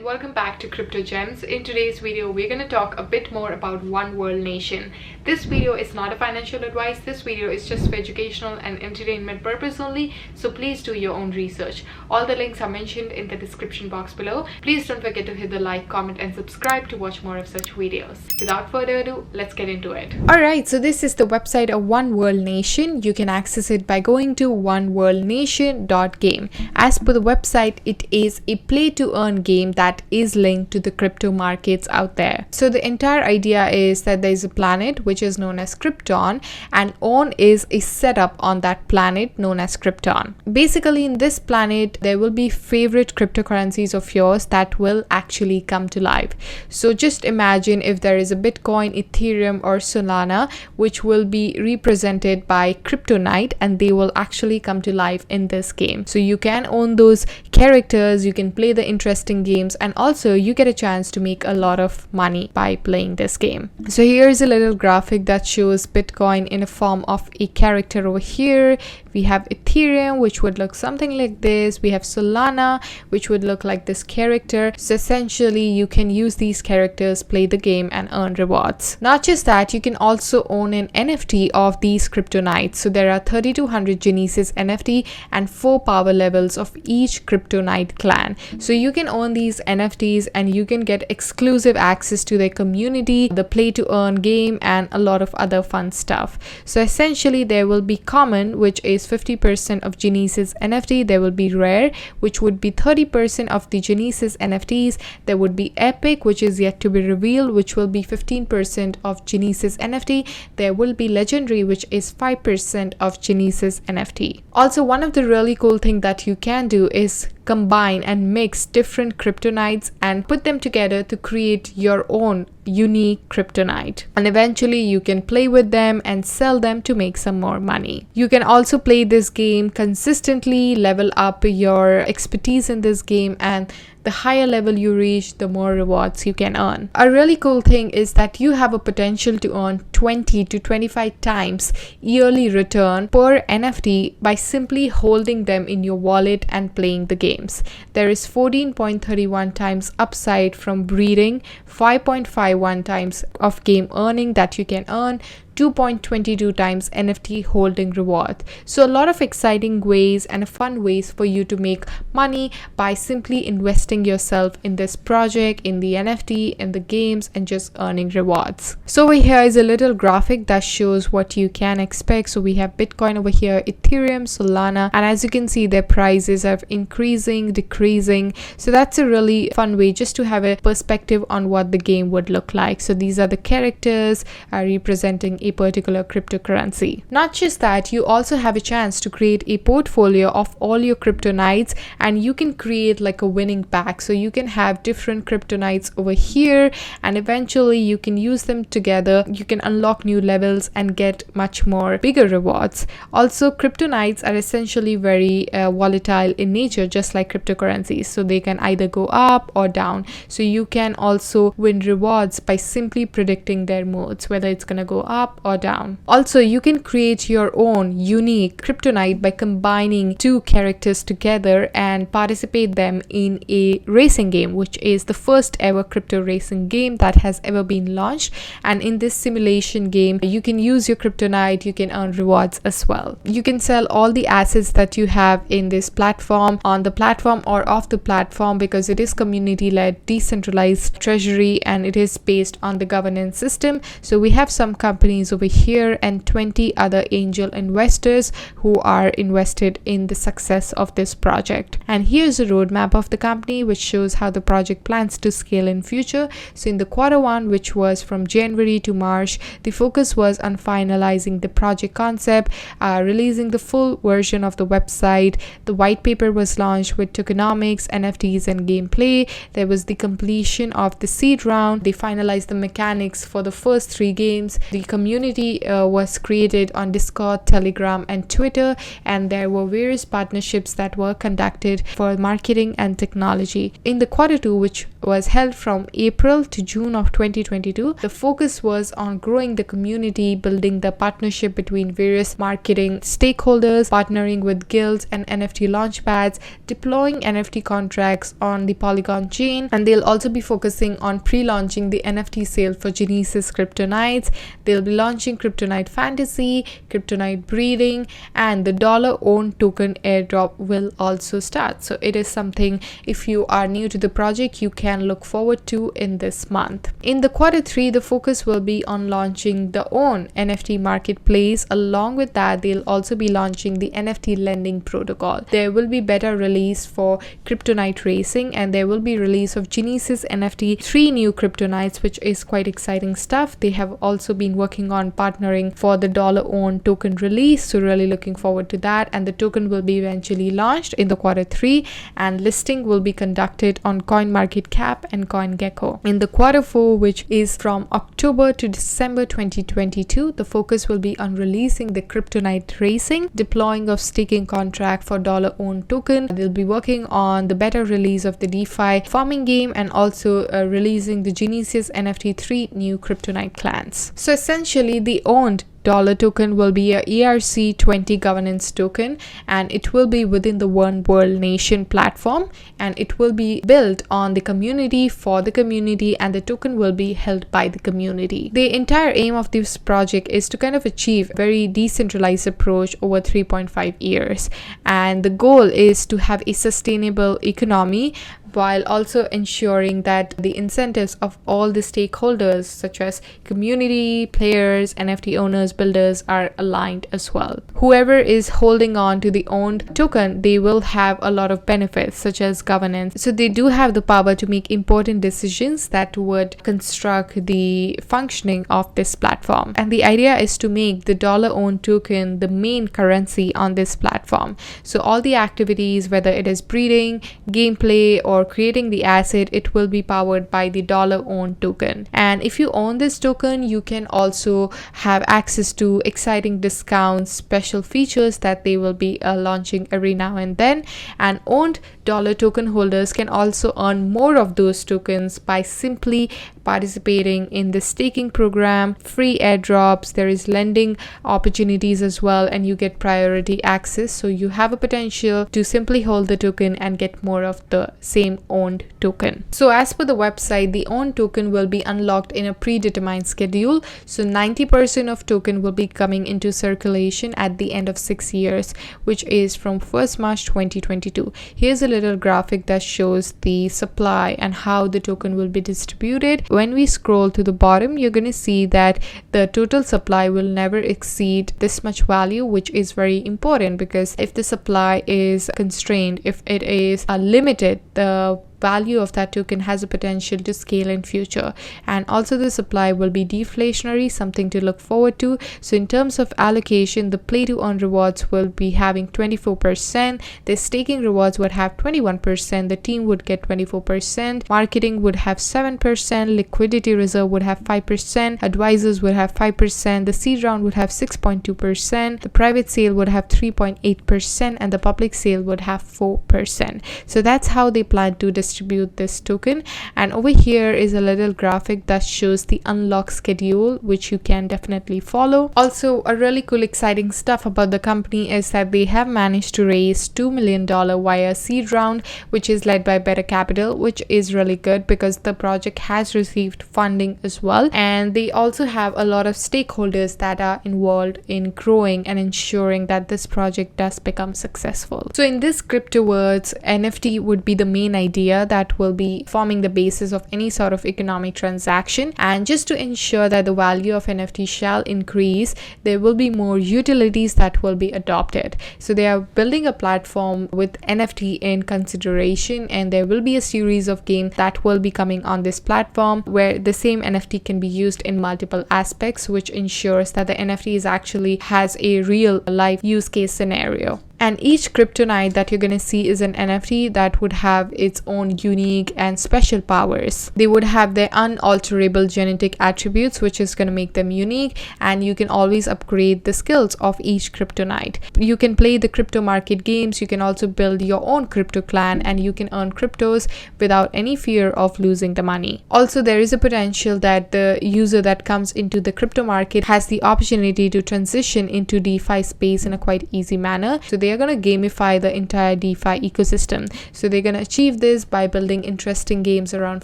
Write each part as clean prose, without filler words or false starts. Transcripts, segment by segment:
welcome back to Crypto Gems. In today's video, we're going to talk a bit more about Oneworld Nation. This video is not a financial advice. This video is just for educational and entertainment purpose only, so please do your own research. All the links are mentioned in the description box below. Please don't forget to hit the like, comment and subscribe to watch more of such videos. Without further ado, let's get into it. Alright, so this is the website of Oneworld Nation. You can access it by going to oneworldnation.game. As per the website, it is a play-to-earn game that is linked to the crypto markets out there. So the entire idea is that there is a planet which is known as Crypton, and OWN is a setup on that planet known as Crypton. Basically, in this planet, there will be favorite cryptocurrencies of yours that will actually come to life. So just imagine if there is a Bitcoin, Ethereum or Solana which will be represented by Cryptonite, and they will actually come to life in this game. So you can own those characters, you can play the interesting games, and also you get a chance to make a lot of money by playing this game. So here's a little graphic that shows Bitcoin in a form of a character over here. We have Ethereum, which would look something like this. We have Solana, which would look like this character. So essentially you can use these characters, play the game and earn rewards. Not just that, you can also own an NFT of these Cryptonites. So there are 3200 Genesis NFT and 4 power levels of each Cryptonite clan. So you can own these NFTs and you can get exclusive access to their community, the play to earn game and a lot of other fun stuff. So essentially there will be common, which is 50% of Genesis NFT. There will be rare, which would be 30% of the Genesis NFTs. There would be epic, which is yet to be revealed, which will be 15% of Genesis NFT. There will be legendary, which is 5% of Genesis NFT. Also, one of the really cool thing that you can do is combine and mix different Cryptonites and put them together to create your own unique Cryptonite, and eventually you can play with them and sell them to make some more money. You can also play this game consistently, level up your expertise in this game, and the higher level you reach, the more rewards you can earn. A really cool thing is that you have a potential to earn 20 to 25 times yearly return per NFT by simply holding them in your wallet and playing the games. There is 14.31 times upside from breeding, 5.51 times of game earning that you can earn, 2.22 times NFT holding reward. So a lot of exciting ways and fun ways for you to make money by simply investing yourself in this project, in the NFT, in the games, and just earning rewards. So over here is a little graphic that shows what you can expect. So we have Bitcoin over here, Ethereum, Solana, and as you can see, their prices are increasing, decreasing. So that's a really fun way just to have a perspective on what the game would look like. So these are the characters representing a particular cryptocurrency. Not just that, you also have a chance to create a portfolio of all your Cryptonites, and you can create like a winning pack. So you can have different Cryptonites over here, and eventually you can use them together. You can unlock new levels and get much more bigger rewards. Also, Cryptonites are essentially very volatile in nature, just like cryptocurrencies. So they can either go up or down. So you can also win rewards by simply predicting their modes, whether it's gonna go up or down. Also, you can create your own unique Cryptonite by combining two characters together and participate them in a racing game, which is the first ever crypto racing game that has ever been launched. And in this simulation game, you can use your Cryptonite, you can earn rewards as well. You can sell all the assets that you have in this platform, on the platform or off the platform, because it is community-led, decentralized treasury, and it is based on the governance system. So we have some companies over here and 20 other angel investors who are invested in the success of this project. And here's a roadmap of the company which shows how the project plans to scale in future. So in the Q1, which was from January to March, the focus was on finalizing the project concept, releasing the full version of the website. The white paper was launched with tokenomics, NFTs and gameplay. There was the completion of the seed round. They finalized the mechanics for the first 3 games. The community community was created on Discord, Telegram, and Twitter, and there were various partnerships that were conducted for marketing and technology. In the quarter 2, which was held from April to June of 2022, the focus was on growing the community, building the partnership between various marketing stakeholders, partnering with guilds and NFT launchpads, deploying NFT contracts on the Polygon chain, and they'll also be focusing on pre-launching the NFT sale for Genesis Cryptonites. They'll be launching Cryptonite Fantasy, Cryptonite Breeding, and the dollar-owned token airdrop will also start. So it is something, if you are new to the project, you can look forward to in this month. In the quarter 3, the focus will be on launching the own NFT marketplace. Along with that, they'll also be launching the NFT lending protocol. There will be beta release for Cryptonite Racing, and there will be release of Genesis NFT 3 new Cryptonites, which is quite exciting stuff. They have also been working on partnering for the dollar-owned token release, so really looking forward to that. And the token will be eventually launched in the quarter 3, and listing will be conducted on CoinMarketCap and CoinGecko. In the quarter 4, which is from October to December 2022, the focus will be on releasing the Cryptonite Racing, deploying of staking contract for dollar-owned token. They'll be working on the beta release of the DeFi farming game, and also releasing the Genesis NFT 3 new Cryptonite clans. So essentially, the owned dollar token will be a ERC20 governance token, and it will be within the Oneworld Nation platform, and it will be built on the community for the community, and the token will be held by the community. The entire aim of this project is to kind of achieve a very decentralized approach over 3.5 years, and the goal is to have a sustainable economy while also ensuring that the incentives of all the stakeholders such as community, players, NFT owners, builders are aligned as well. Whoever is holding on to the owned token, they will have a lot of benefits such as governance. So they do have the power to make important decisions that would construct the functioning of this platform. And the idea is to make the dollar-owned token the main currency on this platform. So all the activities, whether it is breeding, gameplay, or creating the asset, it will be powered by the dollar-owned token. And if you own this token, you can also have access to exciting discounts, special features that they will be launching every now and then. And owned dollar token holders can also earn more of those tokens by simply participating in the staking program, free airdrops, there is lending opportunities as well, and you get priority access. So you have a potential to simply hold the token and get more of the same owned token. So as per the website, the owned token will be unlocked in a predetermined schedule. So 90% of token will be coming into circulation at the end of 6 years, which is from 1st March 2022. Here's a little graphic that shows the supply and how the token will be distributed. When we scroll to the bottom, you're going to see that the total supply will never exceed this much value, which is very important, because if the supply is constrained, if it is limited, the value of that token has a potential to scale in future. And also the supply will be deflationary, something to look forward to. So in terms of allocation, the play to earn rewards will be having 24%, the staking rewards would have 21%, the team would get 24%, marketing would have 7%, liquidity reserve would have 5%, advisors would have 5%, the seed round would have 6.2%, the private sale would have 3.8%, and the public sale would have 4%. So that's how they plan to distribute this token. And over here is a little graphic that shows the unlock schedule, which you can definitely follow. Also, a really cool exciting stuff about the company is that they have managed to raise $2 million via seed round, which is led by Better Capital, which is really good because the project has received funding as well. And they also have a lot of stakeholders that are involved in growing and ensuring that this project does become successful. So in this Cryptoverse, NFT would be the main idea that will be forming the basis of any sort of economic transaction. And just to ensure that the value of NFT shall increase, there will be more utilities that will be adopted. So they are building a platform with NFT in consideration, and there will be a series of games that will be coming on this platform where the same NFT can be used in multiple aspects, which ensures that the NFT is actually has a real life use case scenario. And each Cryptonite that you're going to see is an NFT that would have its own unique and special powers. They would have their unalterable genetic attributes, which is going to make them unique, and you can always upgrade the skills of each Cryptonite. You can play the crypto market games, you can also build your own crypto clan, and you can earn cryptos without any fear of losing the money. Also, there is a potential that the user that comes into the crypto market has the opportunity to transition into DeFi space in a quite easy manner. So they are going to gamify the entire DeFi ecosystem. So they're going to achieve this by building interesting games around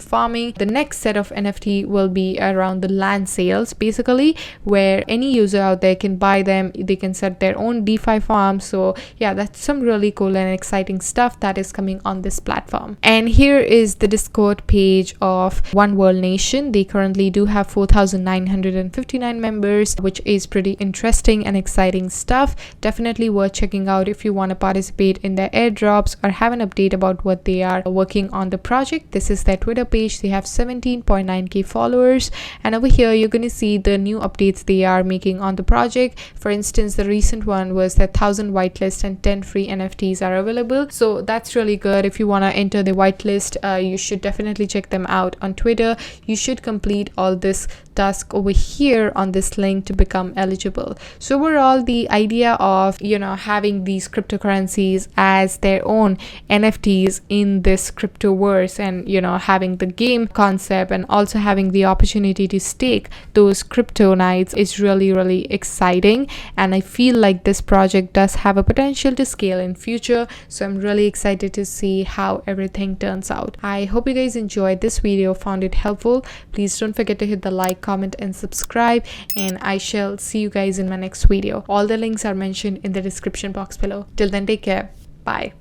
farming. The next set of NFT will be around the land sales, basically, where any user out there can buy them. They can set their own DeFi farm. So yeah, that's some really cool and exciting stuff that is coming on this platform. And here is the Discord page of Oneworld Nation. They currently do have 4,959 members, which is pretty interesting and exciting stuff. Definitely worth checking out if you want to participate in their airdrops or have an update about what they are working on the project. This is their Twitter page. They have 17.9k followers, and over here you're going to see the new updates they are making on the project. For instance, the recent one was that 1,000 whitelist and 10 free NFTs are available. So that's really good. If you want to enter the whitelist, you should definitely check them out on Twitter. You should complete all this task over here on this link to become eligible. So overall, the idea of having these cryptocurrencies as their own NFTs in this cryptoverse, and having the game concept and also having the opportunity to stake those Cryptonites is really exciting, and I feel like this project does have a potential to scale in future. So I'm really excited to see how everything turns out. I hope you guys enjoyed this video, found it helpful. Please don't forget to hit the like, comment and subscribe, and I shall see you guys in my next video. All the links are mentioned in the description box below. Till then, take care. Bye.